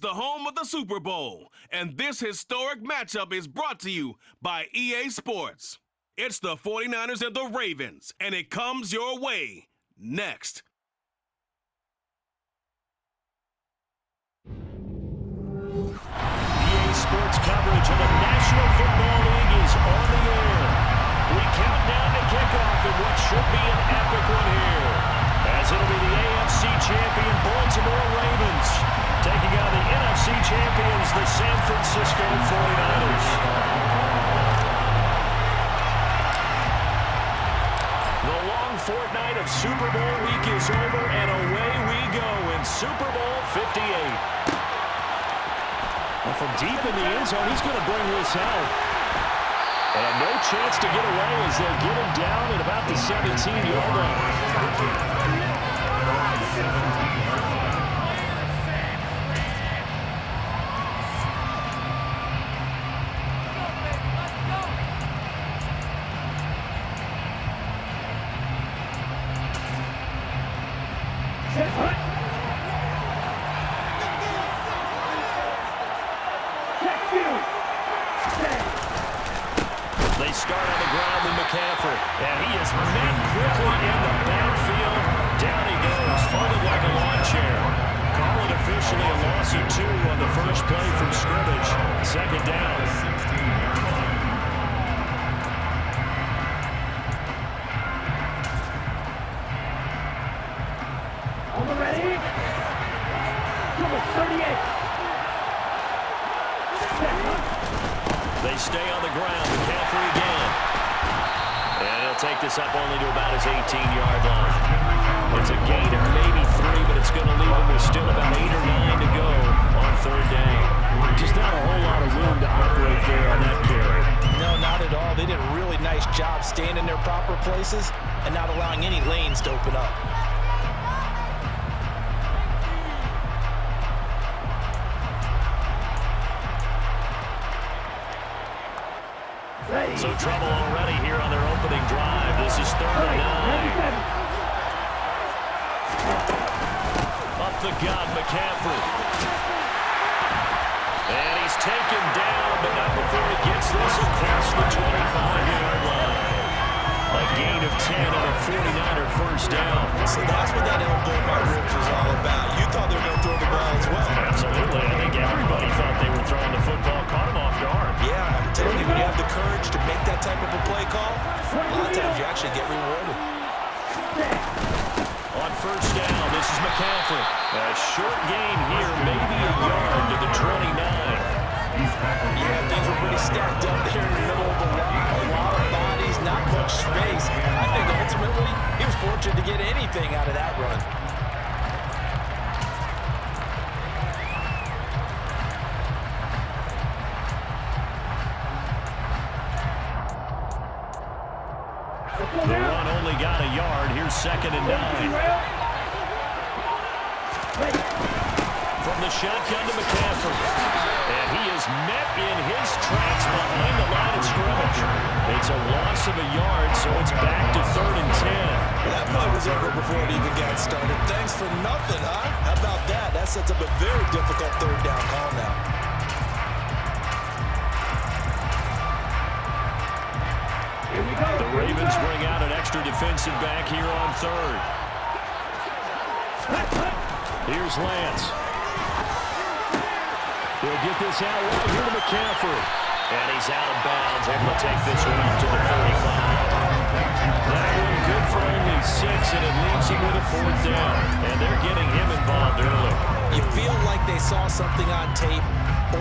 The home of the Super Bowl, and this historic matchup is brought to you by EA Sports. It's the 49ers and the Ravens, and it comes your way next. EA Sports coverage of the National Football League is on the air. We count down to kickoff in what should be an epic one here, as it'll be the AFC champion Baltimore Ravens taking on the NFC champions, the San Francisco 49ers. The long fortnight of Super Bowl week is over, and away we go in Super Bowl 58. And from deep in the end zone, he's going to bring this out. And no chance to get away as they'll get him down at about the 17-yard line. They start on the ground with McCaffrey, and he is met quickly in the backfield. Down he goes, folded like a lawn chair. Call it officially a loss of 2 on the first play from scrimmage. Second down. On the ready. Number 38. They stay on the ground. McCaffrey again. And he'll take this up only to about his 18-yard line. It's a gainer, maybe 3, but it's going to leave him with still about 8 or 9 to go on third down. Just not a whole lot of room to operate there on that carry. No, not at all. They did a really nice job staying in their proper places and not allowing any lanes to open up. So trouble already here on their opening drive. This is third and 9. Up the gut, McCaffrey. And he's taken down, but not before he gets this across the 25-yard line. A gain of 10 on a 49er first down. So that's what that elbow by Ribs was all about. You thought they were going to throw the ball as well. Absolutely. I think everybody thought they were throwing the football. Caught him off guard. Yeah, I'm telling you, when you have the courage to make that type of a play call, a lot of times you actually get rewarded. On first down, this is McCaffrey. A short gain here, maybe a yard to the 29. Yeah, things were pretty stacked up there in the middle of the line. A lot of bodies, not much space. I think ultimately he was fortunate to get anything out of that run. The run only got a yard. Here's second and 9. From the shotgun to McCaffrey. And he is met in his tracks behind the line of scrimmage. It's a loss of a yard, so it's back to third and 10. That play was over before it even got started. Thanks for nothing, huh? How about that? That sets up a very difficult third down call now. The Ravens bring out an extra defensive back here on third. Here's Lance. He'll get this out right here to McCaffrey. And he's out of bounds, able to take this one up to the 35. That one good for only 6, and it leaves him with a fourth down. And they're getting him involved early. You feel like they saw something on tape,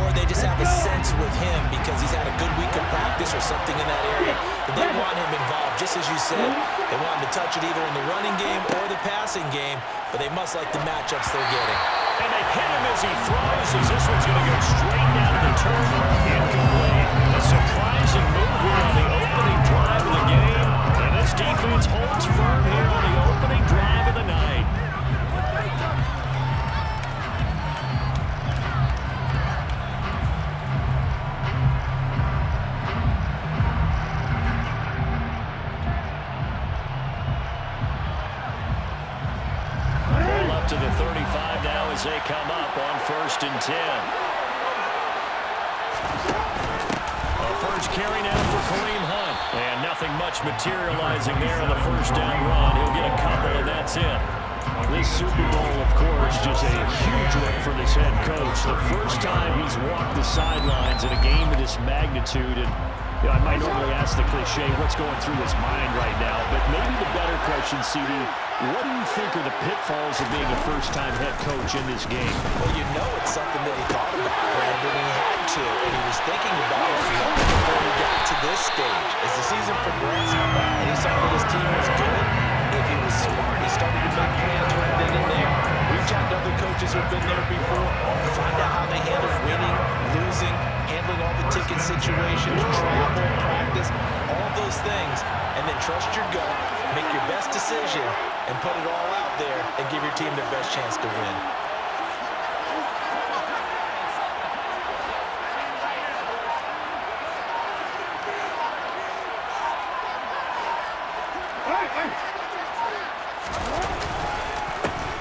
or they just have a sense with him because he's had a good week of practice or something in that area. But they want him involved, just as you said. They want him to touch it either in the running game or the passing game, but they must like the matchups they're getting. And they hit him as he throws, as this one's going to go straight down to the turf. Incomplete. A surprising move here on the opening drive of the game. And this defense holds firm here on the opening drive of the night. To the 35 now as they come up on 1st and 10. First carry now for Kareem Hunt. And nothing much materializing there on the first down run. He'll get a couple, and that's it. This Super Bowl, of course, just a huge one for this head coach. The first time he's walked the sidelines in a game of this magnitude. And I might normally ask the cliche, what's going through his mind right now? But maybe the better question, CD, what do you think are the pitfalls of being a first-time head coach in this game? Well, you know it's something that he thought about, Brandon. He had to, and he was thinking about it long before he got to this stage. As the season progressed, and he saw that his team was good, if he was smart, he started to make plans right then and there. Reach out to other coaches who have been there before, find out how they handle winning, losing, handling all the ticket situations, travel, practice, all those things, and then trust your gut, make your best decision, and put it all out there and give your team their best chance to win.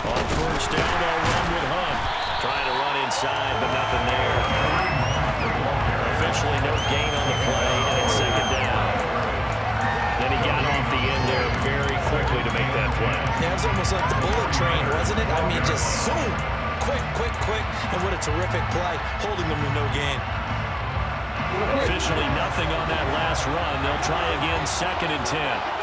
On first down, they'll run with Hunt. Trying to run inside, but nothing there. Officially no gain on the play, and it's second down. Then he got off the end there very quickly to make that play. Yeah, it was almost like the bullet train, wasn't it? I mean, just zoom, quick, and what a terrific play, holding them to no gain. Officially nothing on that last run. They'll try again, 2nd and 10.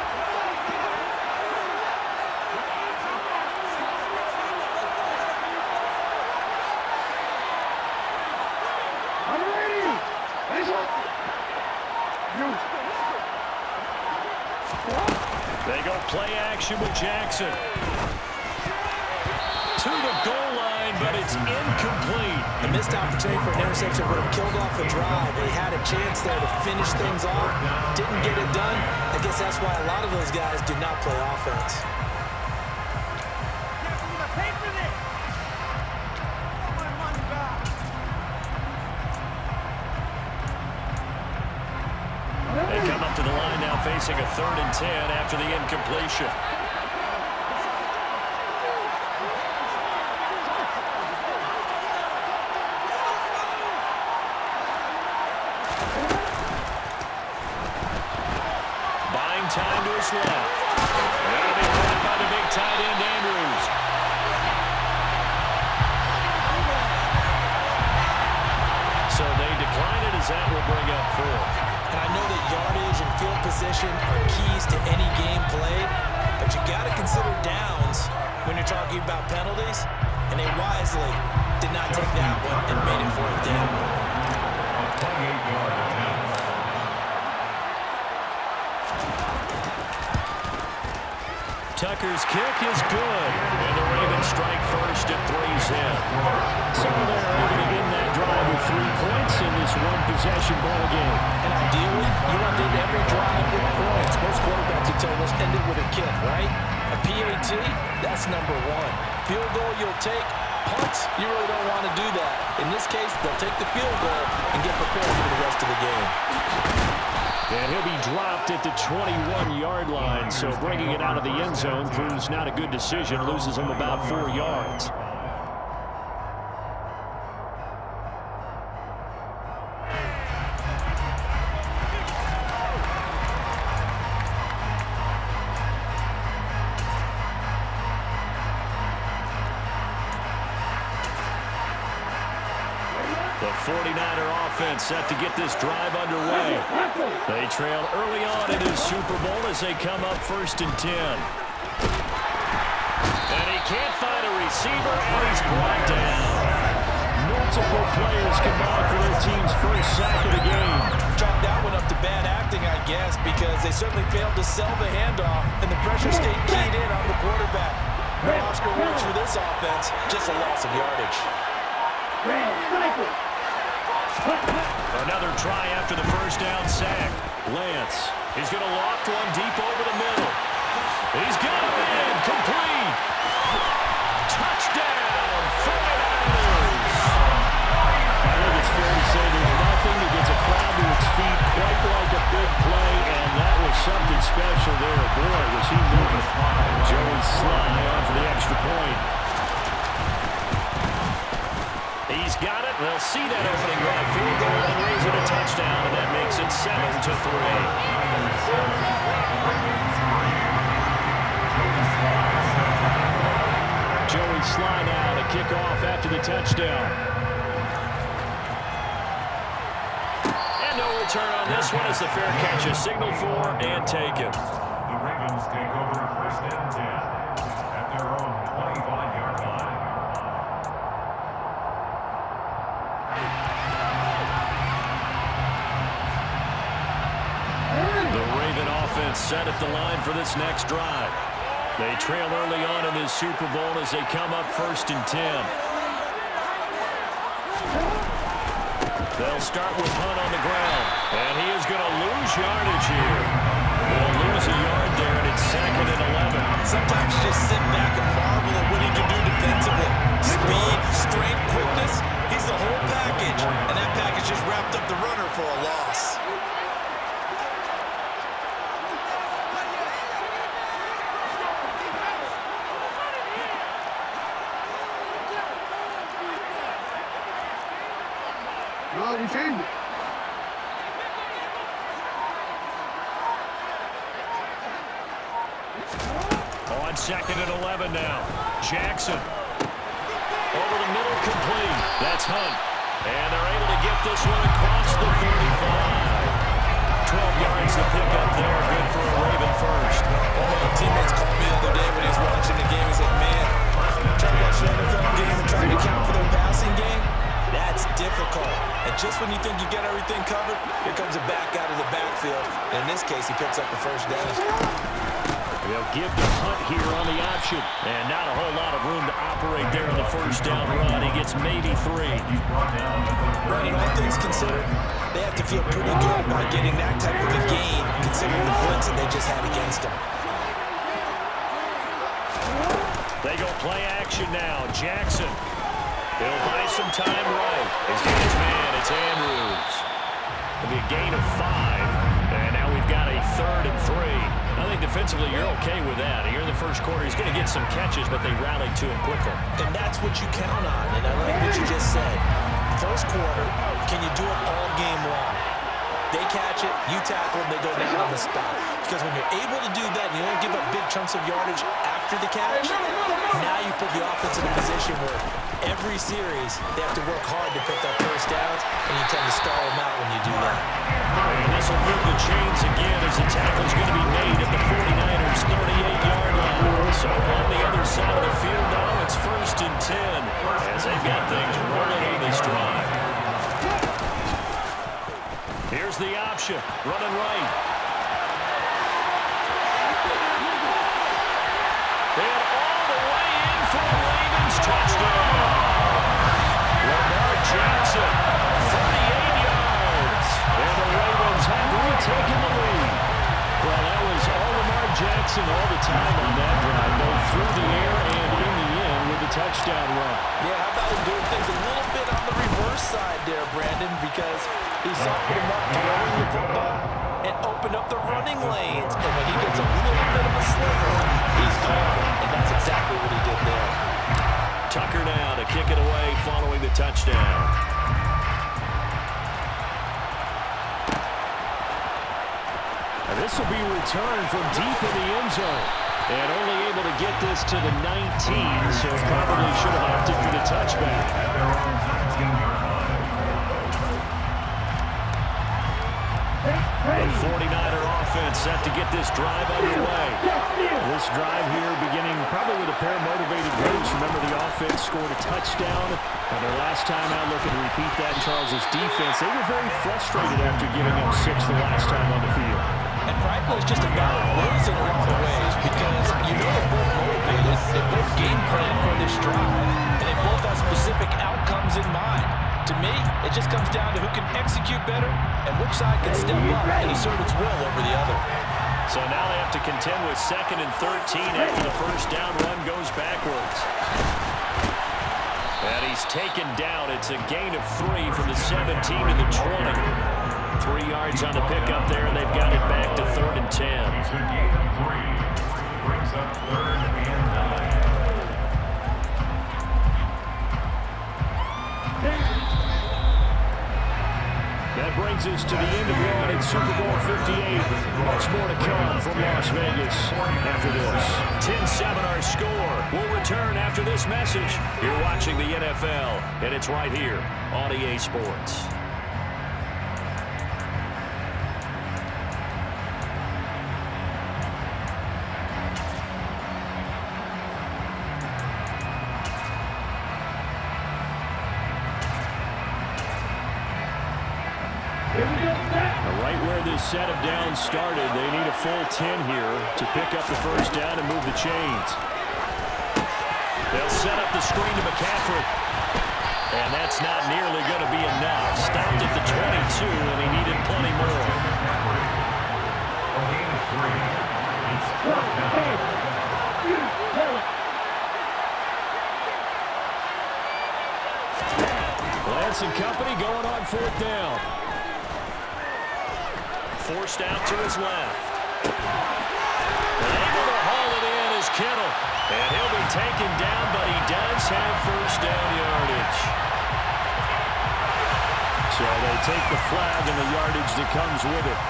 They go play action with Jackson. To the goal line, but it's incomplete. A missed opportunity for an interception would have killed off a drive. They had a chance there to finish things off. Didn't get it done. I guess that's why a lot of those guys do not play offense. They come up to the line now facing a 3rd and 10 after the incompletion. Buying time to his left. That'll be caught by the big tight end, Andrews. So they decline it as that will bring up 4. And I know that yardage and field position are keys to any game played, but you got to consider downs when you're talking about penalties, and they wisely did not take that one and made it 4th down. Tucker's kick is good, and the Ravens strike first at 3's in. So they're able to end that drive with 3 points in this one-possession ball game. And ideally, you want to end every drive with points. Most quarterbacks would tell us end it with a kick, right? A PAT, that's number 1. Field goal you'll take. Punts, you really don't want to do that. In this case, they'll take the field goal and get prepared for the rest of the game. And he'll be dropped at the 21-yard line, so bringing it out of the end zone proves not a good decision, loses him about 4 yards. The 49er offense set to get this drive underway. They trail early on in his Super Bowl as they come up 1st and 10. And he can't find a receiver, and he's brought down. Multiple players combined for their team's first sack of the game. Chalk that one up to bad acting, I guess, because they certainly failed to sell the handoff, and the pressure stayed keyed in on the quarterback. No Oscar words for this offense, just a loss of yardage. Another try after the first down sack. Lance, he's going to loft one deep over the middle. He's got it in, complete. Touchdown, 49ers. I think it's fair to say there's nothing that gets a crowd to its feet quite like a big play, and that was something special there. Boy, was he moving. Joey Sly on for the extra point. He's got it. they'll see that opening drive field goal and raise it a touchdown, and that makes it 7-3. Joey Sly now to kick off after the touchdown. And no return on this one as the fair catch is signaled for and taken. The Ravens take over first and 10 at their own 25-yard line. The Raven offense set at the line for this next drive. They trail early on in this Super Bowl as they come up first and 10. They'll start with Hunt on the ground, and he is going to lose yardage here. They'll lose a yard there, and it's 2nd and 11. Sometimes you just sit back and marvel at what he can do defensively. Speed, strength, quickness, he's the whole package, and that package just wrapped up the runner for a loss. No, we changed it. On 2nd and 11 now. Jackson. Over the middle, complete. That's Hunt. And they're able to get this one across the 45. 12 yards to pick up there. Good for a Raven first. One of my teammates called me the other day when he was watching the game. He said, man, trying to watch an NFL game and trying to account for their passing game, that's difficult. And just when you think you get everything covered, here comes a back out of the backfield. And in this case, he picks up the first down. They'll give to Hunt here on the option. And not a whole lot of room to operate there on the first down run. He gets maybe 3. Brandon, all things considered, they have to feel pretty good about getting that type of a gain, considering the blitz that they just had against them. They go play action now. Jackson. He'll buy some time right. He's got his man. It's Andrews. It'll be a gain of 5. And now we've got a 3rd and 3. I think defensively you're okay with that. Here in the first quarter, he's going to get some catches, but they rallied to him quickly. And that's what you count on. And I like what you just said. First quarter, can you do it all game long? They catch it, you tackle them, they go down on the spot. Because when you're able to do that and you don't give up big chunks of yardage after the catch, now you put the offense in a position where every series they have to work hard to pick up first downs, and you tend to stall them out when you do that. And this will move the chains again as the tackle's going to be made at the 49ers' 38-yard line. So on the other side of the field now, it's 1st and 10 as they've got things rolling on this drive. Here's the option, running right. And all the way in for the Ravens touchdown. Lamar Jackson, 38 yards. And the Ravens have retaken the lead. Well, that was all Lamar Jackson all the time on that drive, both through the air and in the end with the touchdown run. Yeah, how about him doing things a little bit on the reverse side there, Brandon, because he softened him up throwing the football and opened up the running lanes. And when he gets a little bit of a sliver, he's gone. And that's exactly what he did there. Tucker now to kick it away following the touchdown. And this will be returned from deep in the end zone. And only able to get this to the 19, so probably should have opted for the touchback. The 49er offense set to get this drive underway. This drive here beginning probably with a pair of motivated groups. Remember, the offense scored a touchdown. And their last time out looking to repeat that in Charles' defense. They were very frustrated after giving up 6 the last time on the field. And frankly, it's just a battle of words in a lot of ways because you know they're both motivated, they both game plan for this drive, and they both have specific outcomes in mind. To me, it just comes down to who can execute better and which side can step up and assert its will over the other. So now they have to contend with 2nd and 13 after the first down run goes backwards. And he's taken down. It's a gain of 3 from the 17 to the 20. 3 yards on the pickup there, and they've got it back to 3rd and 10. It's a gain of 3. Brings up 3rd and 9. That brings us to the end of the run in Super Bowl 58. Much more to come from Las Vegas after this. 10-7 our score. We'll return after this message. You're watching the NFL, and it's right here on EA Sports. Right where this set of downs started, they need a full 10 here to pick up the first down and move the chains. They'll set up the screen to McCaffrey. And that's not nearly going to be enough. Stopped at the 22, and he needed plenty more. Lance and company going on fourth down. Forced out to his left. And able to haul it in is Kittle. And he'll be taken down, but he does have first down yardage. So they take the flag and the yardage that comes with it.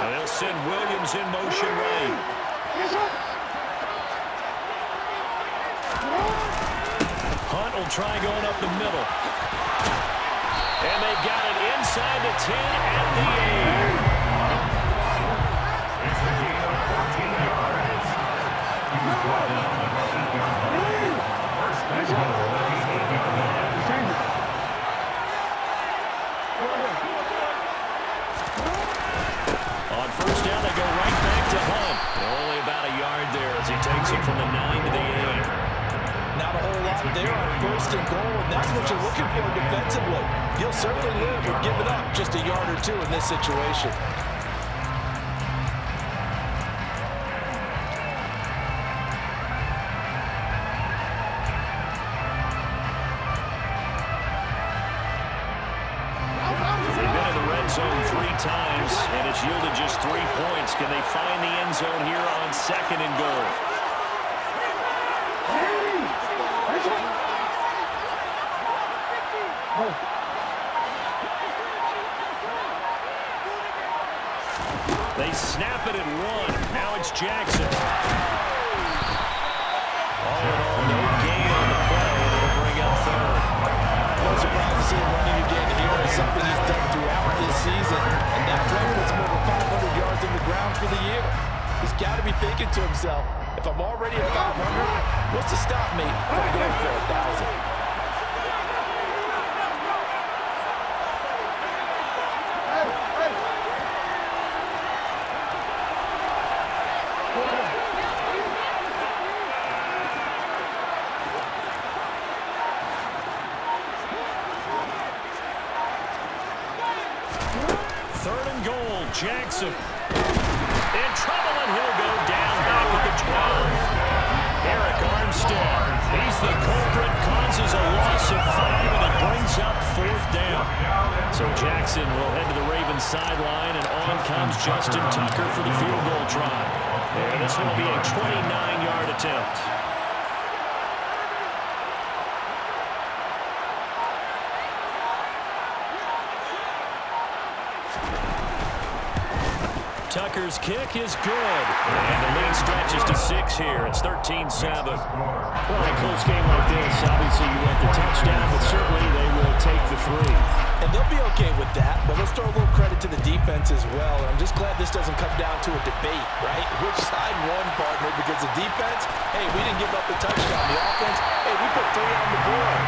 And they'll send Williams in motion right. Hunt will try going up the middle. And they've got it inside the 10 at the 8. It's a gain of 14 yards. He was brought down by first and goal. On first down, they go right back to Hunt. Only about a yard there as he takes it from the 9 to the 8. Not a whole lot there on first and goal, and that's what you're looking for defensively. You'll certainly live with giving up just a yard or two in this situation. They've been in the red zone 3 times, and it's yielded just 3 points. Can they find the end zone here on second and goal? They snap it and run. Now it's Jackson. All in all, no gain on the play, and it'll bring up third. No surprise to see him running again here. It's something he's done throughout this season, and that play puts him over 500 yards in the ground for the year. He's got to be thinking to himself, if I'm already at 500, what's to stop me from going for 1,000? Third and goal, Jackson. In trouble, and he'll go down back at the 12. Eric Armstead, he's the culprit, causes a loss of 5, and it brings up fourth down. So Jackson will head to the Ravens sideline, and on comes Justin Tucker for the field goal try. And this will be a 29-yard attempt. Tucker's kick is good. And the lead stretches to 6 here. It's 13-7. Well, in a close game like this, obviously you want the touchdown, but certainly they will take the 3. And they'll be okay with that, but let's throw a little credit to the defense as well. And I'm just glad this doesn't come down to a debate, right? Which side won, partner? Because the defense, hey, we didn't give up the touchdown. The offense, hey, we put 3 on the board.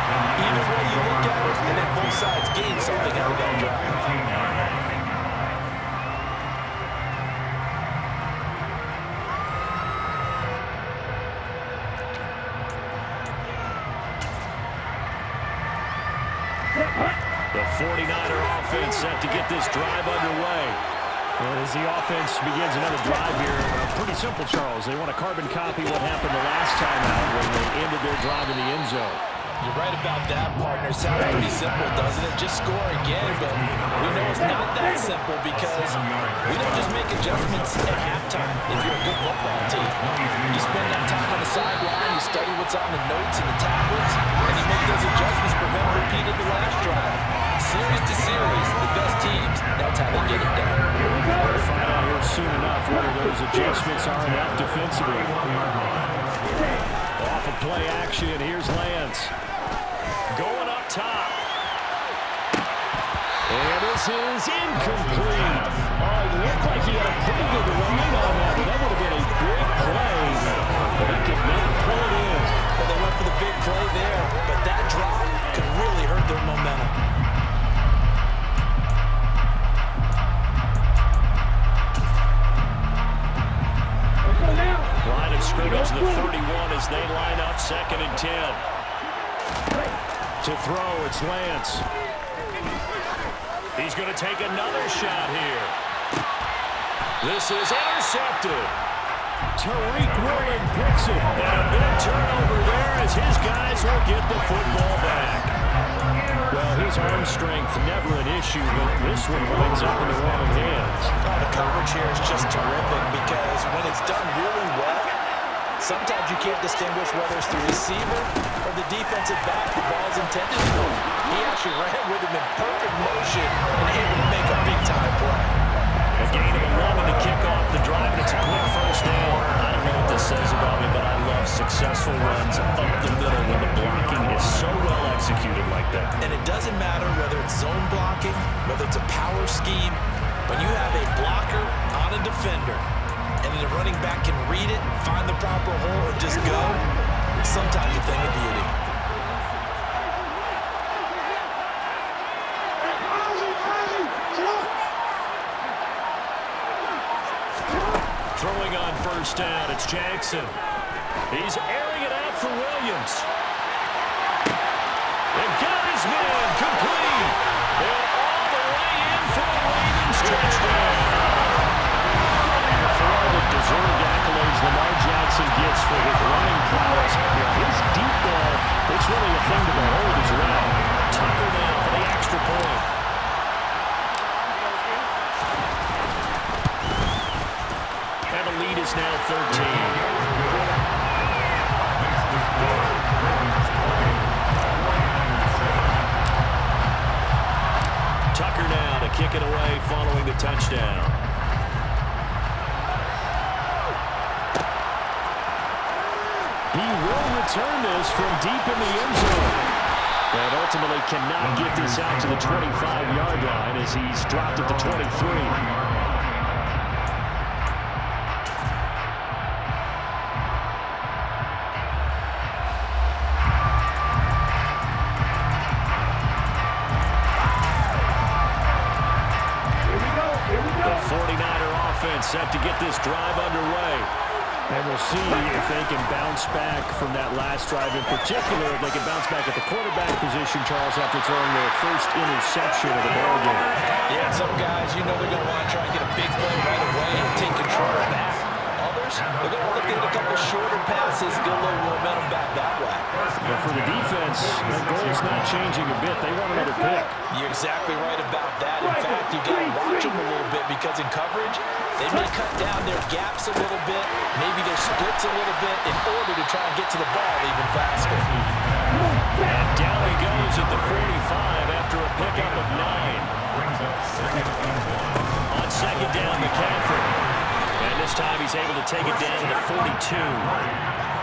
Either way you look at it, and then both sides gain something out of that drive. The 49er offense set to get this drive underway. And as the offense begins another drive here, pretty simple, Charles. They want to carbon copy what happened the last time out when they ended their drive in the end zone. You're right about that, partner. Sounds pretty simple, doesn't it? Just score again, but we know it's not that simple because we don't just make adjustments at halftime if you're a good football team. You spend that time on the sideline, you study what's on the notes and the tablets, and you make those adjustments to prevent a repeat of the last drive. Series to series, the best teams, that's how they get it done. We'll find out here soon enough whether those adjustments are enough defensively. Off of play action, here's Lance. Going up top. And this is incomplete. Oh, it looked like he had a pretty good line on that. That would have been a big play. But he could not pull it in. Well, they went for the big play there, but that drop could really hurt their momentum. Line of scrimmage, the 31 as they line up 2nd and 10. To throw, it's Lance. He's going to take another shot here. This is intercepted. Tariq Woolen picks it. And a big turnover there as his guys will get the football back. Well, his arm strength never an issue, but this one winds up in the wrong hands. Oh, the coverage here is just terrific because when it's done really well, sometimes you can't distinguish whether it's the receiver or the defensive back the ball's intended for. He actually ran with him in perfect motion and able to make a big-time play. A gain of 11 to kick off the drive, and it's a quick first down. I don't know what this says about me, but I love successful runs up the middle when the blocking is so well executed like that. And it doesn't matter whether it's zone blocking, whether it's a power scheme. When you have a blocker on a defender, and then the running back can read it, find the proper hole, and just go, sometimes a thing of beauty. Throwing on first down, it's Jackson. He's airing it out for Williams. And got his man complete. And all the way in for the Ravens touchdown. For all the deserved accolades Lamar Jackson gets for his running prowess, his deep ball, it's really a thing to behold as well. Tucker now for the extra point. And the lead is now 13. Tucker now to kick it away following the touchdown. He will return this from deep in the end zone. And ultimately cannot get this out to the 25-yard line as he's dropped at the 23. Set to get this drive underway. And we'll see if they can bounce back from that last drive. In particular, if they can bounce back at the quarterback position, Charles, after throwing their first interception of the ball game. Yeah, some guys, you know they're going to want to try and get a big play right away and take control of that. Others, they're going to look at a couple shorter passes, get a little momentum back that way. But for the defense, their goal is not changing a bit. They want another pick. You're exactly right about that. In fact, you got to watch them a little bit because in coverage, they may cut down their gaps a little bit, maybe their splits a little bit in order to try and get to the ball even faster. And down he goes at the 45 after a pickup of 9. On second down, McCaffrey. And this time he's able to take it down to the 42.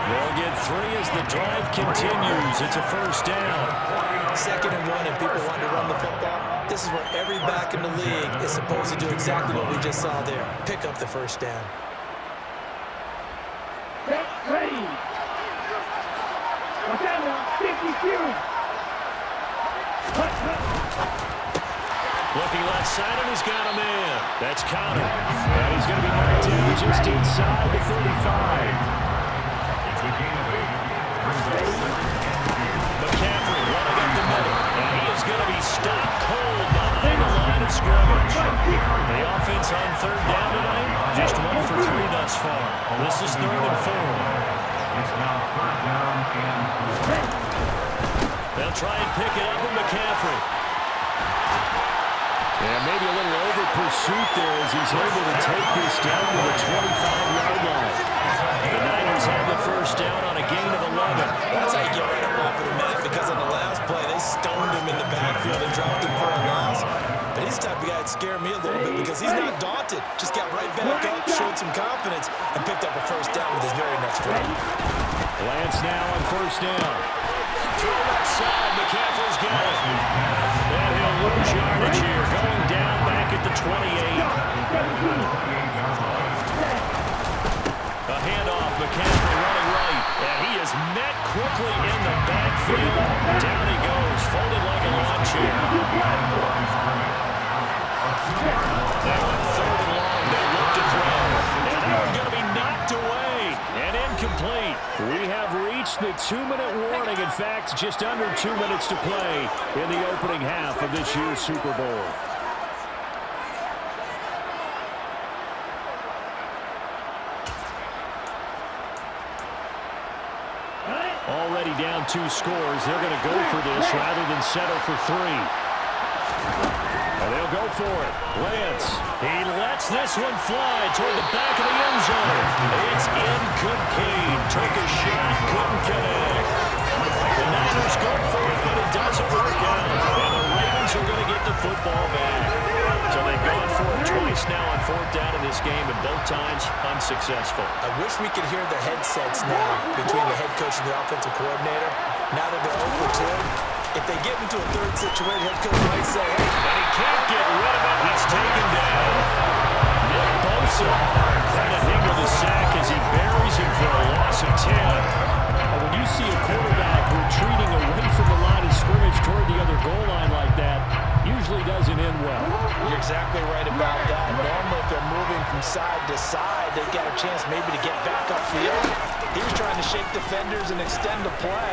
They'll get 3 as the drive continues. It's a first down. 2nd and 1 and people want to run the football. This is where every back in the league is supposed to do exactly what we just saw there. Pick up the first down. Ready. Looking left side, and he's got a man. That's Connor. And he's going to be marked down just inside the 35. McCaffrey running up the middle. And he is going to be stopped cold behind the line of scrimmage. The offense on third down tonight, just 1 for 3 thus far. This is 3rd and 4. It's now 3rd down and They'll try and pick it up with McCaffrey. And maybe a little over pursuit there as he's able to take this down to the 25-yard line. The Niners have the first down on a gain of 11. That's how you get right up off of the mat, because on the last play, they stoned him in the backfield and dropped him for a loss. But he's the type of guy that scared me a little bit because he's not daunted. Just got right back up, showed some confidence, and picked up a first down with his very next drive. Lance now on first down. Throw left side, McCaffrey's got it. And he'll lose yardage here, going down back at the 28. A handoff, McCaffrey running right, and he is met quickly in the backfield. Down he goes, folded like a lawn chair. Now on third and long, they look to throw. And that one's going to be knocked away and incomplete. We have reached the 2-minute warning. In fact, just under 2 minutes to play in the opening half of this year's Super Bowl. Already down 2 scores. They're going to go for this rather than settle for 3. And they'll go for it. Lance, he lets this one fly toward the back of the end zone. It's incomplete. Took a shot, couldn't connect. The Niners go for it, but it doesn't work out. And the Ravens are going to get the football back. So they've gone for it twice now on fourth down in this game, and both times unsuccessful. I wish we could hear the headsets now between the head coach and the offensive coordinator. Now that they're 0 for 2, if they get into a third situation, head coach might say, hey. And he can't get rid of it. He's taken down. Nick Bosa, credit him with a sack as he buries him for a loss of 10. And when you see a quarterback retreating away from the line of scrimmage toward the other goal line like that, usually doesn't end well. You're exactly right about that. Normally, if they're moving from side to side, they've got a chance maybe to get back upfield. He was trying to shake defenders and extend the play,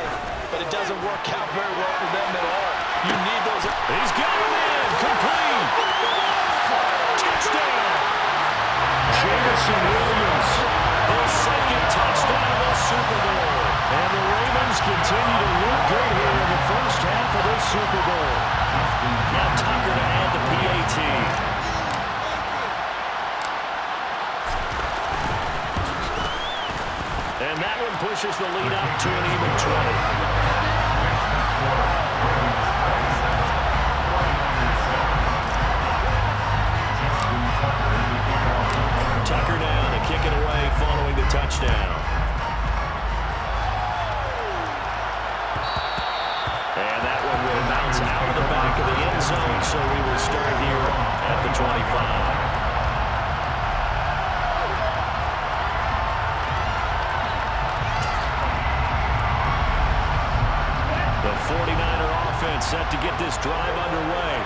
but it doesn't work out very well for them at all. You need those. He's got him in. Complete. Touchdown. Jameson Williams, the second touchdown of the Super Bowl. And the Ravens continue to look good here in the first half of this Super Bowl. Now Tucker to add the PAT. And that one pushes the lead up to an even 20. Tucker down to kick it away following the touchdown. And that one will bounce out of the back of the end zone, so we will start here at the 25. The 49er offense set to get this drive underway.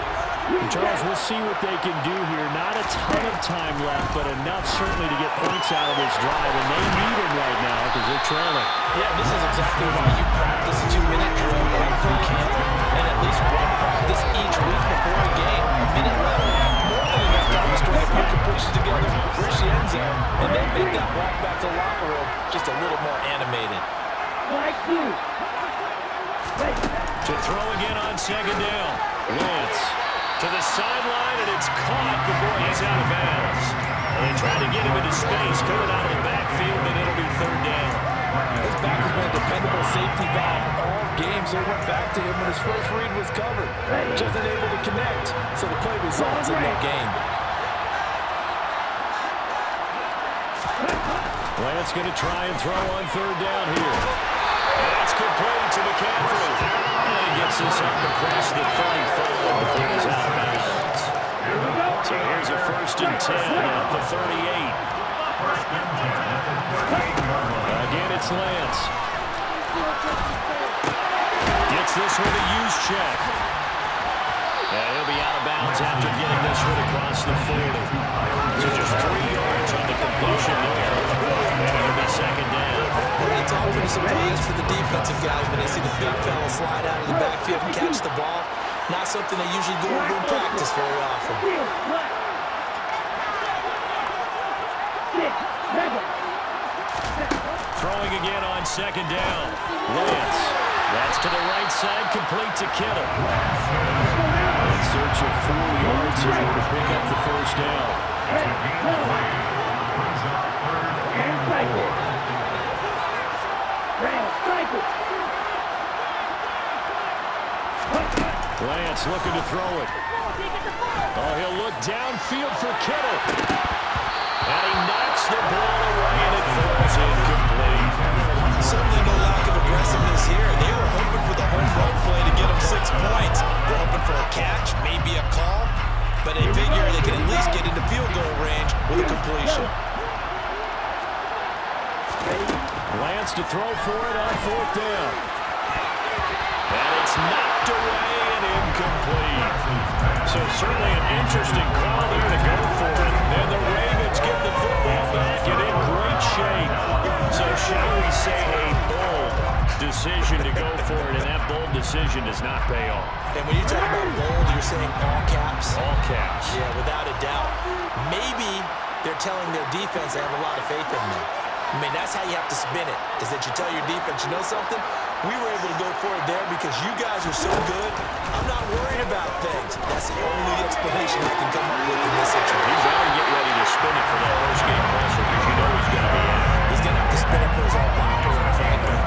And Charles, we'll see what they can do here. Not a ton of time left, but enough certainly to get points out of this drive. And they need them right now because they're trailing. Yeah, this is exactly why you practice a 2-minute drill every camp, and at least one practice each week before a game. A minute left. More than enough time to string a pick and pushes together, reach the end zone, and then make that walk back to the locker room just a little more animated. To throw again on second down. Lance to the sideline, and it's caught. The boy is out of bounds. And they try to get him into space, coming out of the backfield, and it'll be third down. His back has been a dependable safety valve all game, so it went back to him when his first read was covered. Just unable to connect, so the play results in no gain. Lance going to try and throw on third down here. That's complete to McCaffrey. And he gets this up across the 34 before he's out of bounds. So here's a 1st and 10 at the 38. Again, it's Lance. Gets this with a use check. And he'll be out of bounds after getting this one across the 40. So just 3 yards on the completion there. And it'll be second down. It's often a surprise for the defensive guys when they see the big fella slide out of the backfield and catch the ball. Not something they usually go over in practice very often. Throwing again on second down. Lance. That's to the right side, complete to Kittle. search of 4 yards here to pick up the first down. Lance looking to throw it. Oh, he'll look downfield for Kittle. And he knocks the ball away, and it falls incomplete. Certainly no lack of aggressiveness here. They were hoping for the home run play to get them 6 points. They're hoping for a catch, maybe a call, but they figure they can at least get into field goal range with a completion. Lance to throw for it on 4th down. And it's knocked away and incomplete. So certainly an interesting call there to go for it. And the Ravens get the football back and in great shape. So shall we say a bold decision to go for it, and that bold decision does not pay off. And when you talk about bold, you're saying all caps? All caps. Yeah, without a doubt. Maybe they're telling their defense they have a lot of faith in them. I mean, that's how you have to spin it, is that you tell your defense, you know something? We were able to go for it there because you guys are so good. I'm not worried about things. That's the only explanation I can come up with in this situation. You better get ready to spin it for that post-game presser because you know he's going to be in. He's going to have to spin it for his own locker room, frankly.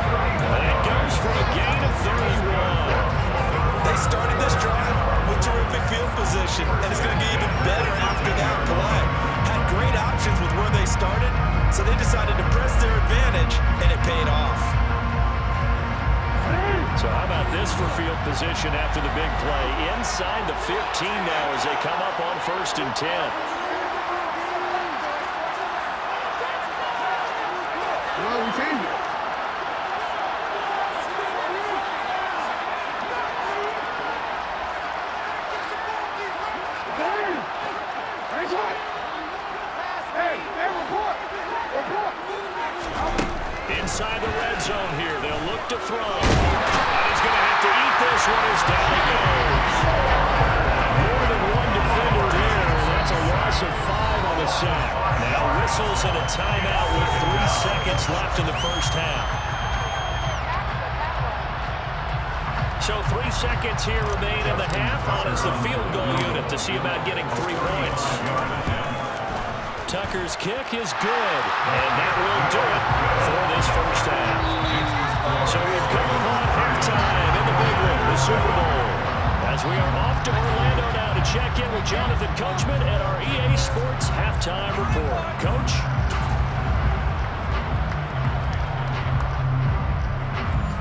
That goes for a gain of 31. They started this drive with terrific field position, and it's going to get even better after that play. Had great options with where they started, so they decided to press their advantage, and it paid off. So how about this for field position after the big play? Inside the 15 now as they come up on 1st and 10. Well, we changed it. Inside the red zone here, they'll look to throw. And he's going to have to eat this one as down he goes. More than one defender here, and that's a loss of 5 on the sack. Now whistles and a timeout with 3 seconds left in the first half. So 3 seconds here remain in the half on as the field goal unit to see about getting 3 points. Tucker's kick is good, and that will do it for this first half. So we've come upon halftime in the big one, the Super Bowl. As we are off to Orlando now to check in with Jonathan Coachman at our EA Sports Halftime Report. Coach?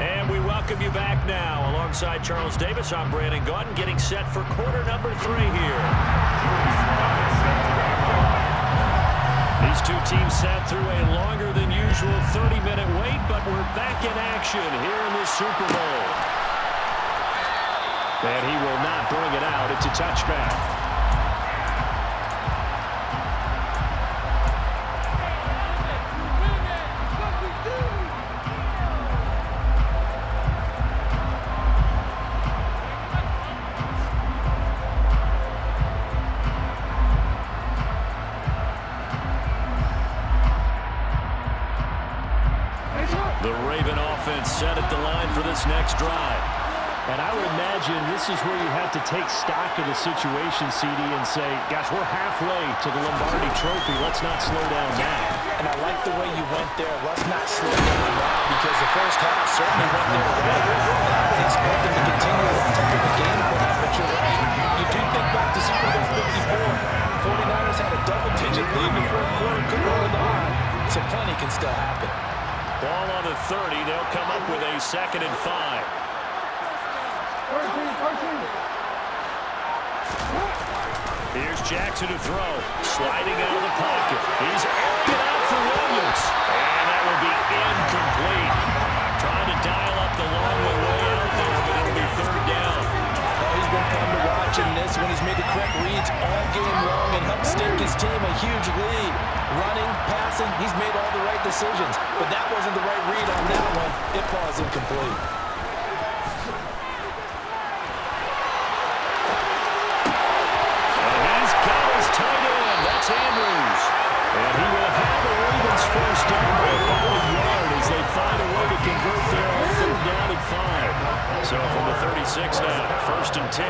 And we welcome you back now. Alongside Charles Davis, I'm Brandon Gaudin, getting set for quarter number 3 here. These two teams sat through a longer than usual 30-minute wait, but we're back in action here in the Super Bowl. And he will not bring it out. It's a touchback. The Raven offense set at the line for this next drive. And I would imagine this is where you have to take stock of the situation, CD, and say, gosh, we're halfway to the Lombardi Trophy. Let's not slow down now. And I like the way you went there. Let's not slow down now because the first half certainly went their way. I was expecting to continue that type of a game plan, but you're right. You do think back to Super Bowl 54. 49ers had a double-digit lead in the fourth quarter, couldn't hold on, so plenty can still happen. Ball on the 30. They'll come up with a 2nd and 5. Here's Jackson to throw. Sliding out of the pocket. He's airing it out for Williams. And that will be incomplete. Trying to dial up the long way out there, but it'll be 3rd down. Oh, he's been fun to watch in this when he's made the correct reads all game long and helped stake his team a huge lead. Running, passing, he's made all the right decisions. But that wasn't the right read on that one. It falls incomplete. And he's got his tight end. That's Andrews. And he will have the Ravens first down by about a yard as they find a way to convert there on 3rd down and 5. So from the 36 now, 1st and 10.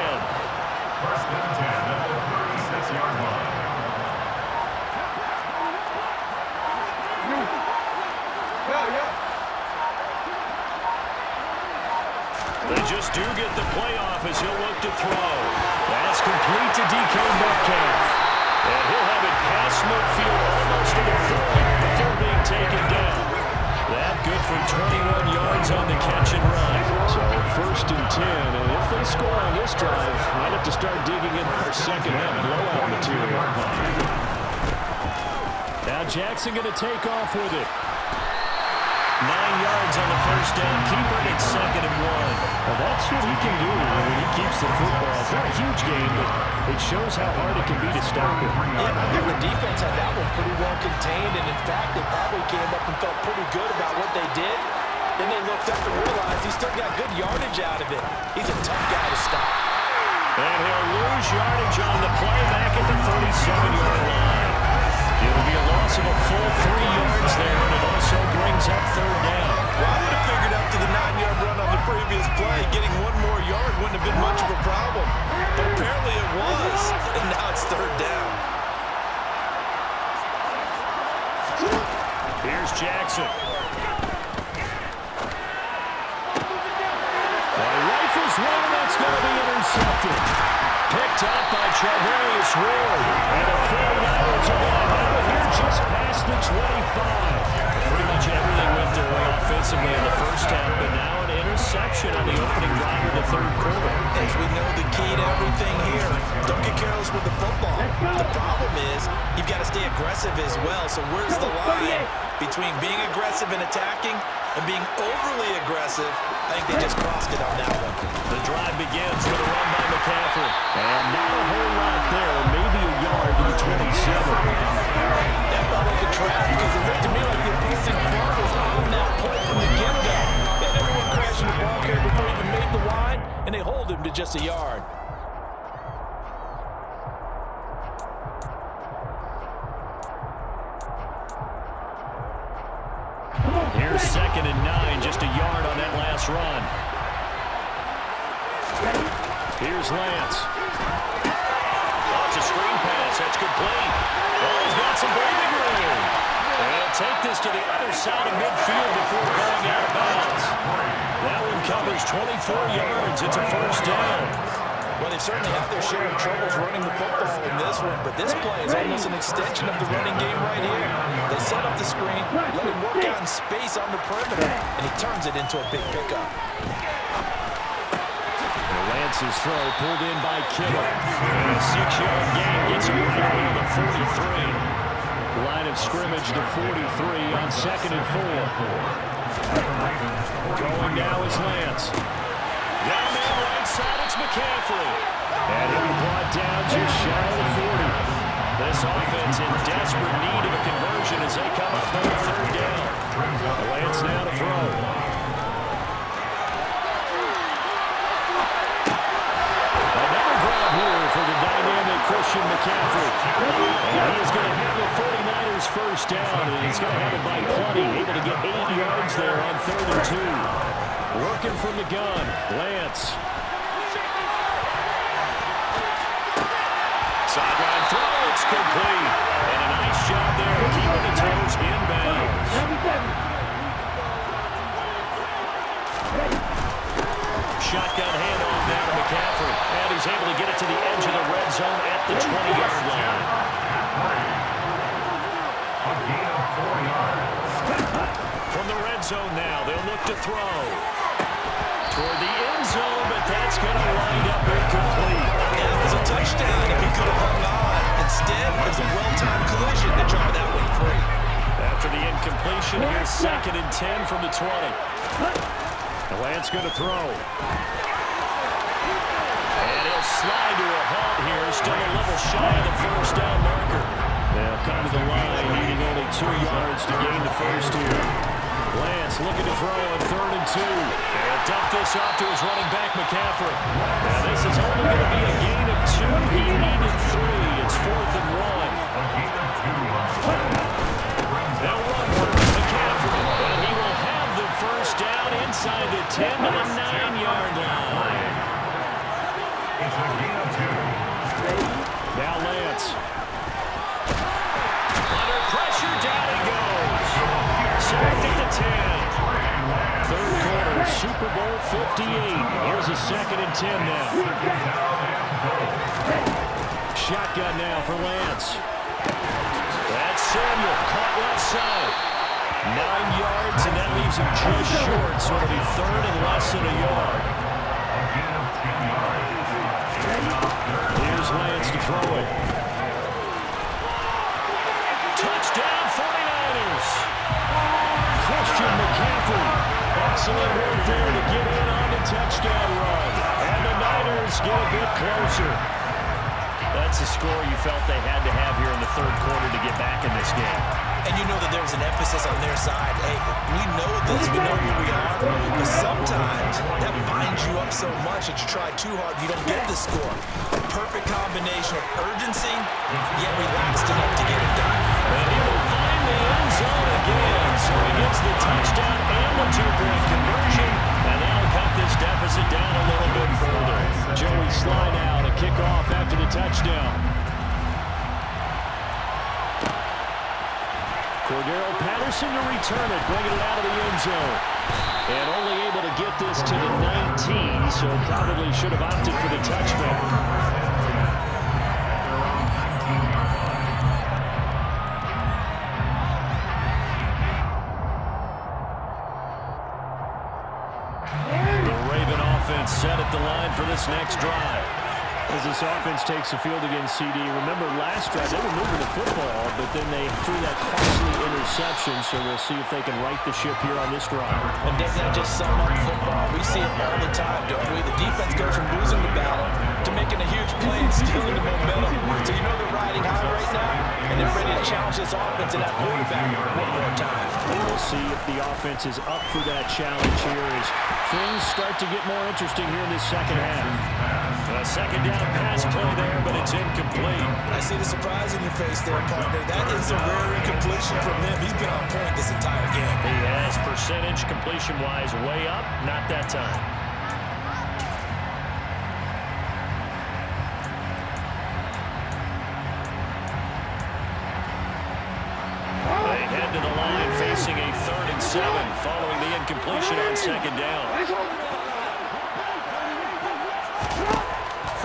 Eagles do get the playoff as he'll look to throw. That's complete to DK Metcalf. And he'll have it past midfield almost to the 40 before being taken down. That good for 21 yards on the catch and run. So 1st and 10, and if they score on this drive, might have to start digging in our second half blowout material. Now Jackson going to take off with it. 9 yards on the first down. Keeper at 2nd and 1. Well, that's what he can do when he keeps the football. It's not a huge game, but it shows how hard it can be to stop it. Yeah, I think the defense had that one pretty well contained, and in fact, they probably came up and felt pretty good about what they did. Then they looked up and realized he still got good yardage out of it. He's a tough guy to stop. And he'll lose yardage on the play back at the 37-yard line. It'll be a loss of a full 3 yards there, and it also brings up 3rd down. Well, I would have figured after the 9-yard run on the previous play, getting 1 more yard wouldn't have been much of a problem. But apparently it was, and now it's 3rd down. Here's Jackson. Rifles one, that's going to be intercepted. Picked up by Charvarius Ward. And the 49ers are going to have it here just past the 25. Pretty much everything went their way offensively in the first half, but now an interception on the opening drive of the 3rd quarter. As we know, the key to everything here, don't get careless with the football. The problem is you've got to stay aggressive as well. So where's the line between being aggressive and attacking and being overly aggressive? I think they just crossed it on that one. The drive begins with a run by McCaffrey. And not a whole lot there, maybe a yard to the 27. That felt like a trap because it looked to me like the opposing front was on that play from the get-go. They had everyone crashing the ball carrier before he even made the line, and they hold him to just a yard. Here's 2nd and 9, just a yard on that last run. Here's Lance. Oh, it's a screen pass. That's complete. Oh, he's got some breathing room. And he'll take this to the other side of midfield before going out of bounds. That one covers 24 yards. It's a 1st down. Well, they certainly have their share of troubles running the football in this one, but this play is almost an extension of the running game right here. They set up the screen, let him work out in space on the perimeter, and he turns it into a big pickup. Lance's throw pulled in by Kittle. And a 6-yard gain gets him right around the 43. Line of scrimmage to 43 on 2nd and 4. Going now is Lance. Down there right side, it's McCaffrey. And he'll be brought down just shy of the 40. This offense in desperate need of a conversion as they come up on 3rd down. Lance now to throw. Another grab here for the dynamic Christian McCaffrey. And he is going to have the 49ers 1st down, and he's going to have it by plenty, able to get 8 yards there on 3rd and 2. Working from the gun, Lance. Sideline throw, it's complete. And a nice job there of keeping the toes inbounds. Shotgun handoff now to McCaffrey. And he's able to get it to the edge of the red zone at the 20-yard line. From the red zone now, they'll look to throw. Toward the end zone, but that's going to wind up incomplete. That was a touchdown if he could have hung on. Instead, it was a well-timed collision to draw that one free. After the incompletion, here's 2nd and 10 from the 20. The Lance going to throw. And he'll slide to a halt here, still a level shy of the 1st down marker. They'll come to the line, needing only 2 yards to gain the 1st here. Lance looking to throw on 3rd and 2. And dump this off to his running back, McCaffrey. Now this is only going to be a gain of 2. He needed 3. It's 4th and 1. They'll run for McCaffrey. And he will have the 1st down inside the 10 to the 9-yard line. Now Lance. Under pressure, down he goes. Sacked at the 10. 3rd quarter, Super Bowl 58. Here's a 2nd and 10 now. Shotgun now for Lance. That's Samuel, caught left side. 9 yards, and that leaves him just short, so it'll be 3rd and less than a yard. Here's Lance to throw it. Touchdown 49ers. Christian McCaffrey. Excellent work there to get in on the touchdown run. And the Niners get a bit closer. That's a score you felt they had to have here in the 3rd quarter to get back in this game. And you know that there's an emphasis on their side. Hey, we know this, we know who we are, but sometimes that binds you up so much that you try too hard, you don't get the score. A perfect combination of urgency, yet relaxed enough to get it done. And he will find the end zone again, so he gets the touchdown and the 2-point conversion, and that'll cut this deficit down a little bit further. Joey Sly now to kick off after the touchdown. Cordero Patterson to return it, bringing it out of the end zone. And only able to get this to the 19, so probably should have opted for the touchback. The Raven offense set at the line for this next drive. As this offense takes the field against CD, remember last drive they were moving the football, but then they threw that costly interception, so we'll see if they can right the ship here on this drive. And doesn't that just sum up football? We see it all the time, don't we? The defense goes from losing the battle to making a huge play and stealing the momentum. So you know they're riding high right now, and they're ready to challenge this offense and that quarterback one more time. We'll see if the offense is up for that challenge here as things start to get more interesting here in this second half. A 2nd down pass play there, but it's incomplete. I see the surprise in your face there, partner. That is a rare incompletion from him. He's been on point this entire game. He has percentage completion-wise way up, not that time. They head to the line facing a 3rd and 7 following the incompletion on 2nd down.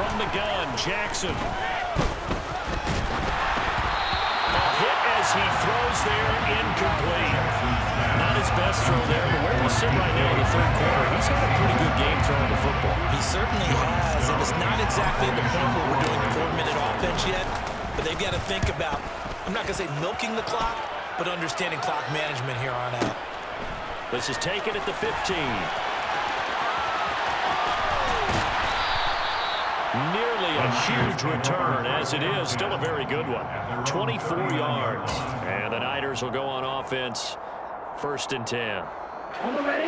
From the gun, Jackson. A hit as he throws there, incomplete. Not his best throw there, but where we sit right now in the 3rd quarter, he's had a pretty good game throwing the football. He certainly has, and it's not exactly at the point where we're doing the 4-minute offense yet, but they've got to think about, I'm not going to say milking the clock, but understanding clock management here on out. This is taken at the 15. Nearly a huge return, as it is. Still a very good one. 24 yards. And the Niners will go on offense. 1st and 10.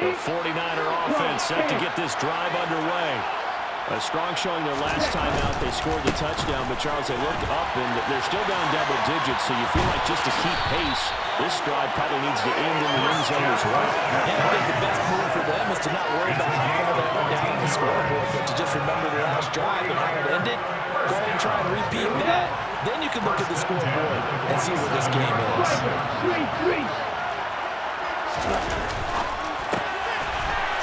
The 49er offense set to get this drive underway. A strong showing their last time out. They scored the touchdown, but Charles, they looked up, and they're still down double digits, so you feel like just to keep pace, this drive probably needs to end in the end zone as well. And I think the best move for them is to not worry about how far they are down on the scoreboard, but to just remember the last drive and how it ended. Go ahead and try and repeat that. Then you can look at the scoreboard and see where this game is.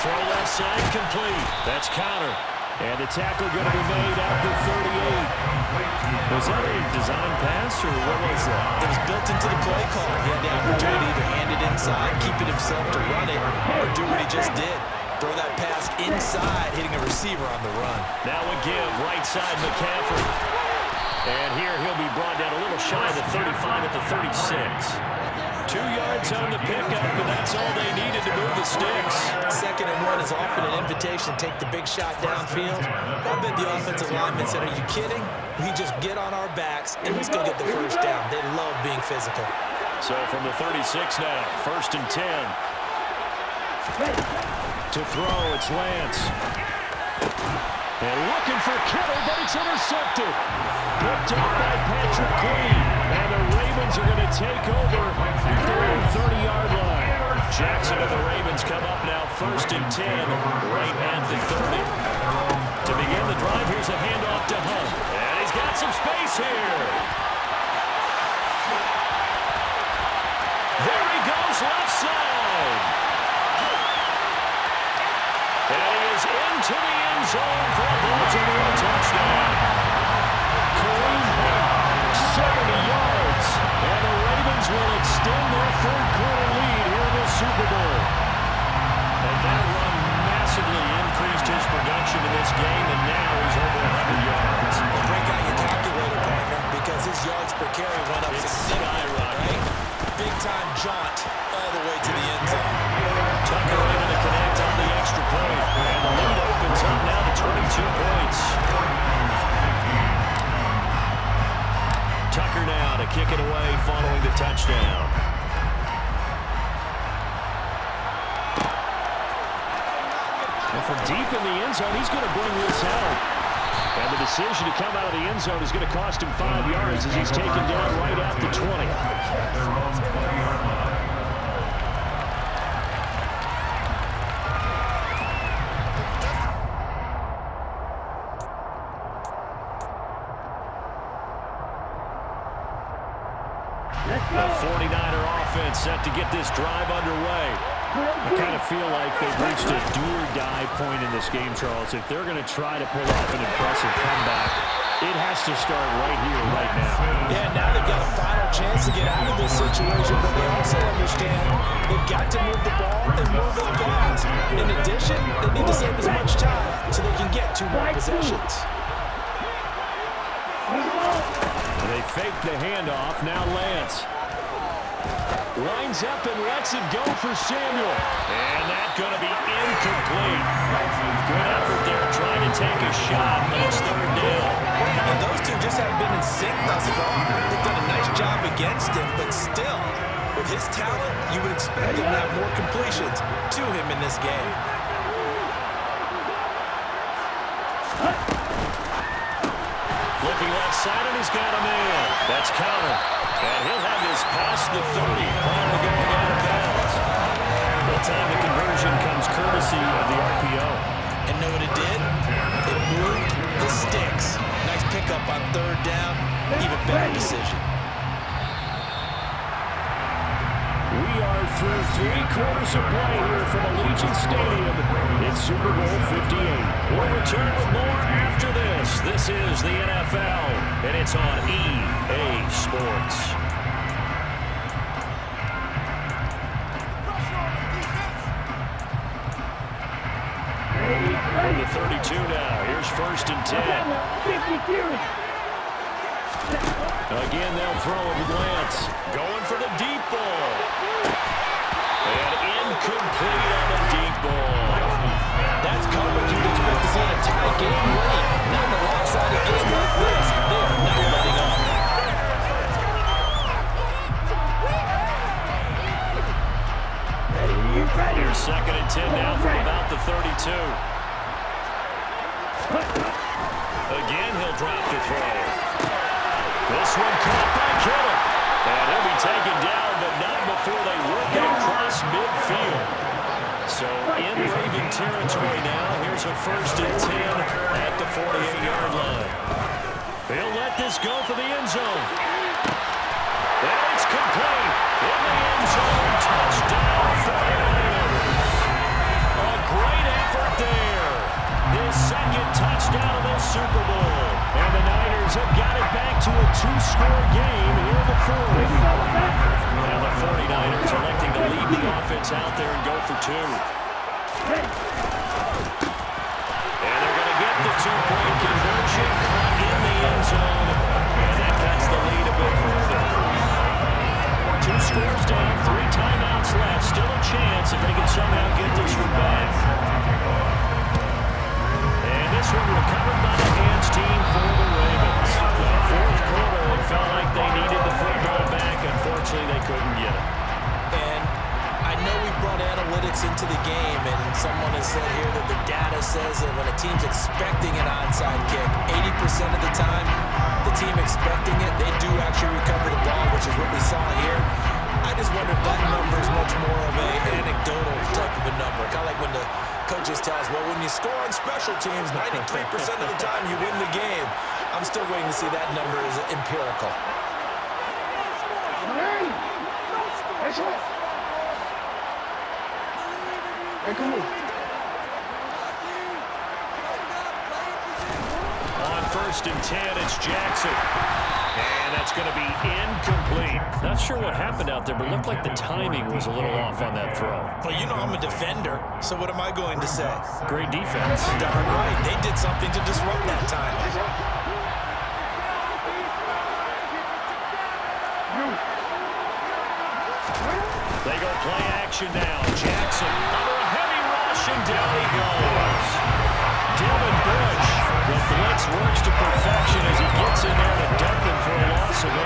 Throw left side complete. That's counter. And the tackle going to be made at the 38. Was that a design pass, or what was that? It was built into the play call. He had the opportunity to hand it inside, keep it himself to run it, or do what he just did. Throw that pass inside, hitting a receiver on the run. Now a give, right side McCaffrey. And here he'll be brought down a little shy of the 35 at the 36. 2 yards on the pickup, and that's all they needed to move the sticks. 2nd and 1 is often an invitation to take the big shot downfield. I bet the offensive lineman said, are you kidding? We just get on our backs, and we still get the first down. They love being physical. So from the 36 now, 1st and 10. To throw, it's Lance. And looking for Kittle, but it's intercepted. Picked up by Patrick Queen. And the Ravens are going to take over at their own 30-yard line. Jackson and the Ravens come up now 1st and 10, right at the 30. To begin the drive, here's a handoff to Hunt. And he's got some space here. There he goes, left side. And he is zone for a Baltimore touchdown. Kareem Hunt, 70 yards. And the Ravens will extend their third-quarter lead here in the Super Bowl. And that run massively increased his production in this game, and now he's over 100 yards. Well, break out your calculator, partner, because his yards per carry went up significantly, right? Big-time jaunt all the way to the end zone. Tucker able to connect on the extra point, and the lead opens up now to 22 points. Tucker now to kick it away following the touchdown. And from deep in the end zone, he's going to bring this out. And the decision to come out of the end zone is going to cost him 5 yards as he's taken down right at the 20. The 49er offense set to get this drive underway. I kind of feel like they've reached a do-or-die point in this game, Charles. If they're going to try to pull off an impressive comeback, it has to start right here, right now. Yeah, now they've got a final chance to get out of this situation, but they also understand they've got to move the ball and move it fast. In addition, they need to save as much time so they can get 2 more possessions. They fake the handoff. Now Lance lines up and lets it go for Samuel. And that's going to be incomplete. Good effort there trying to take a shot, but it's third down. And those two just haven't been in sync thus far. They've done a nice job against him, but still, with his talent, you would expect him to have more completions to him in this game. Looking left side, and he's got a man. That's counter. And he'll have this past the 30 prior to going out of bounds. That time the conversion comes courtesy of the RPO. And know what it did? It moved the sticks. Nice pickup on third down. Even better decision. We are through 3 quarters of play here from Allegiant Stadium. It's Super Bowl 58. We'll return with more after this. This is the NFL, and it's on EA Sports. From the 32 now, here's 1st and 10. Again, they'll throw it with Lance. Going for the deep ball. And incomplete on the deep ball. That's coverage you'd expect to see in a tie game late. Not in a lopsided game like this. They are not letting up. Here's 2nd and 10 now from about the 32. Again, he'll drop the throw. This one caught by Kittle. And he'll be taken down, but not before they work it across midfield. So in Raven territory now, here's a 1st and 10 at the 48-yard line. He'll let this go for the end zone. And it's complete. In the end zone, touchdown 49ers. A great effort there. His 2nd touchdown of this Super Bowl. And the Niners have got it back to a 2-score game here in the 4th. Now the 49ers electing to lead the offense out there and go for 2. And they're going to get the 2-point conversion in the end zone. And that cuts the lead a bit further. 2 scores down, 3 timeouts left. Still a chance if they can somehow get this one back. And this one recovered by the hands team for the Ravens. The 4th quarter, it felt like they needed the football back. Unfortunately, they couldn't get it. And I know we brought analytics into the game, and someone has said here that the data says that when a team's expecting an onside kick, 80% of the time, the team expecting it, they do actually recover the ball, which is what we saw here. I just wonder if that number is much more of an anecdotal type of a number. Kind of like when the coaches tell us, well, when you score on special teams, 93% of the time you win the game. I'm still waiting to see that number is empirical. Hey, come on. first and 10. It's Jackson. And that's going to be incomplete. Not sure what happened out there, but it looked like the timing was a little off on that throw. Well, you know I'm a defender, so what am I going to say? Great defense. Darn right. They did something to disrupt that time. They go play action now. Jackson under a heavy rush, and down he goes. Dylan Bush. The blitz works to perfection as he gets in there to dump him for a loss of 8.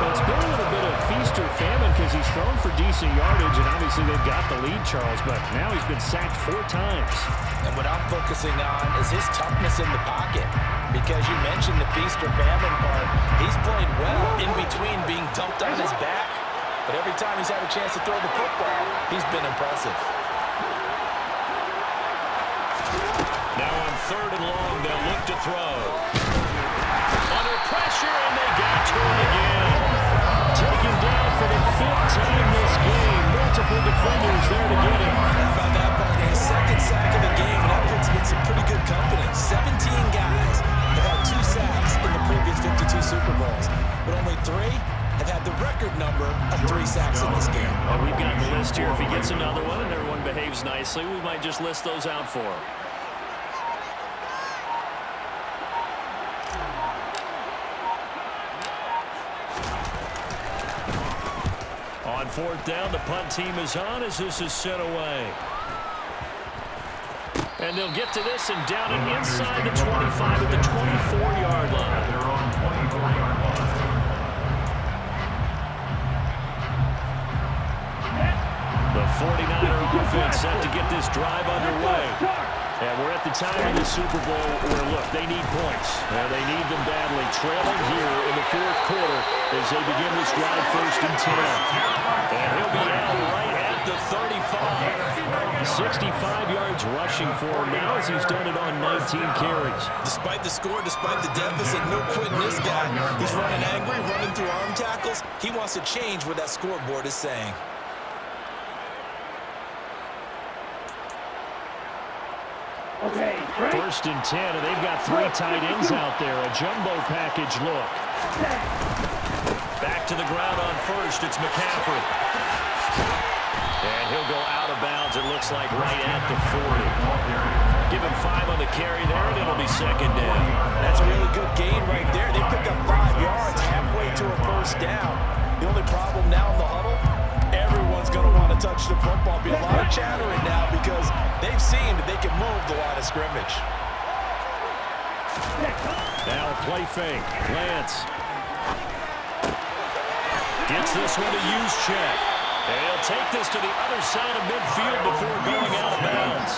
Well, it's been a little bit of feast or famine because he's thrown for decent yardage, and obviously they've got the lead, Charles, but now he's been sacked 4 times. And what I'm focusing on is his toughness in the pocket, because you mentioned the feast or famine part. He's played well in between being dumped on his back, but every time he's had a chance to throw the football, he's been impressive. Now on 3rd and long, they'll look to throw. Under pressure, and they got to him again. Taken down for the 5th time this game. Multiple defenders there to get him. How about that part? His 2nd sack of the game, and that puts him in some pretty good company. 17 guys have had 2 sacks in the previous 52 Super Bowls, but only 3 have had the record number of 3 sacks in this game. Well, we've got the list here. If he gets another one and everyone behaves nicely, we might just list those out for him. On 4th down, the punt team is on as this is sent away. And they'll get to this and down it inside the 25 at the 24-yard line. The 49er offense set to get this drive underway. And we're at the time of the Super Bowl where, look, they need points. They need them badly. Trailing here in the 4th quarter as they begin this drive 1st and 10. And he'll be out right at the 35. 65 yards rushing for him now as he's done it on 19 carries. Despite the score, despite the deficit, no quitting this guy. He's running angry, running through arm tackles. He wants to change what that scoreboard is saying. Okay, break. 1st and 10, and they've got 3 tight ends out there. A jumbo package look. Back to the ground on 1st. It's McCaffrey. And he'll go out of bounds, it looks like, right at the 40. Give him 5 on the carry there, and it'll be 2nd down. That's a really good gain right there. They pick up 5 yards halfway to a 1st down. The only problem now in the huddle, everyone's going to want to touch the football. Be a lot of chattering now because they've seen that they can move the line of scrimmage. Now play fake. Lance. Gets this one to use check. And he'll take this to the other side of midfield before going out of bounds.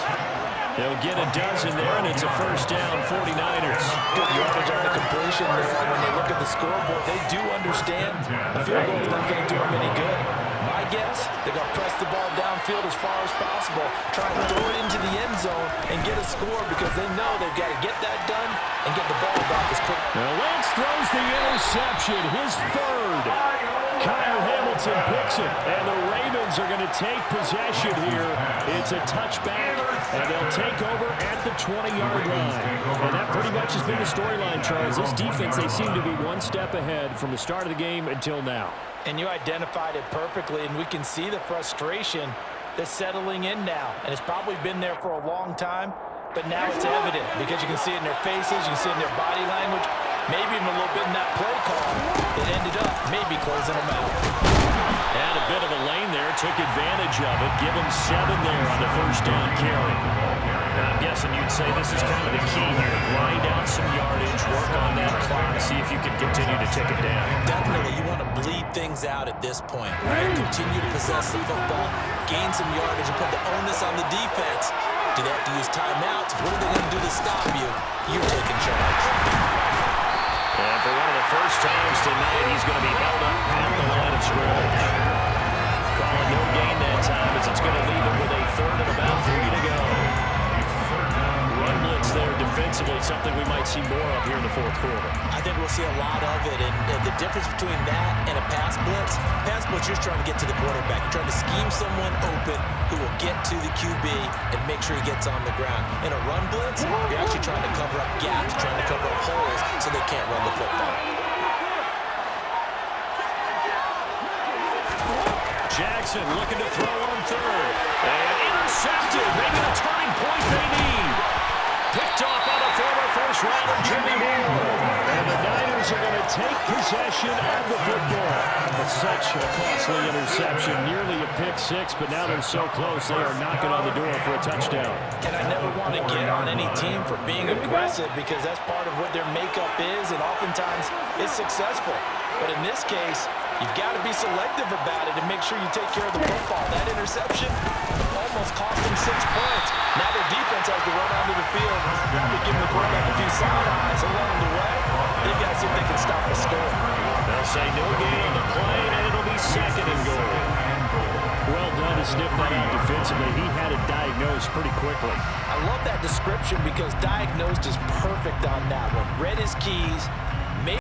They'll get a dozen there, and it's a 1st down, 49ers. Good yardage on the completion there. When they look at the scoreboard, they do understand the field goal is not going to do them any good. My guess, they're going to press the ball downfield as far as possible, try to throw it into the end zone and get a score because they know they've got to get that done and get the ball back as quick. Now Lance throws the interception, his 3rd. Kyle Hamilton picks it, and the Ravens are going to take possession here. It's a touchback, and they'll take over at the 20-yard line. And that pretty much has been the storyline, Charles. This defense, they seem to be 1 step ahead from the start of the game until now. And you identified it perfectly, and we can see the frustration that's settling in now. And it's probably been there for a long time, but now it's evident because you can see it in their faces, you can see it in their body language, maybe even a little bit in that play call that ended up maybe closing them out. Had a bit of a lane there, took advantage of it, give him 7 there on the 1st down carry. Now, I'm guessing you'd say this is kind of the key here. Grind out some yardage, work on that clock, see if you can continue to tick it down. Definitely, you want to bleed things out at this point, right? Continue to possess the football, gain some yardage, and put the onus on the defense. Do they have to use timeouts? What are they going to do to stop you? You're taking charge. And for one of the first times tonight, he's going to be held up at the line of scrimmage. Calling no gain that time as it's going to leave him with a 3rd and about 3 to go. Run blitz there defensively, something we might see more of here in the 4th quarter. I think we'll see a lot of it, and the difference between that and a pass blitz, you're just trying to get to the quarterback. You're trying to scheme someone open who will get to the QB and make sure he gets on the ground. In a run blitz, you're actually trying to cover up gaps, trying to cover up holes so they can't run the football. Jackson looking to throw on third. And intercepted. Maybe the turning point they need. Picked off by the former first-rounder Jimmy Moore. And the Niners are going to take possession of the football. That's such a costly interception. Nearly a pick six, but now they're so close they are knocking on the door for a touchdown. And I never want to get on any team for being aggressive because that's part of what their makeup is, and oftentimes it's successful. But in this case, you've got to be selective about it and make sure you take care of the football. That interception almost cost them 6 points. Now their defense has to run onto the field, probably giving the quarterback a few side eyes along the way. They've got to see if they can stop the score. They'll say no gain on the play, and it'll be second and goal. Well done to sniff that out defensively. He had it diagnosed pretty quickly. I love that description because diagnosed is perfect on that one. Read his keys,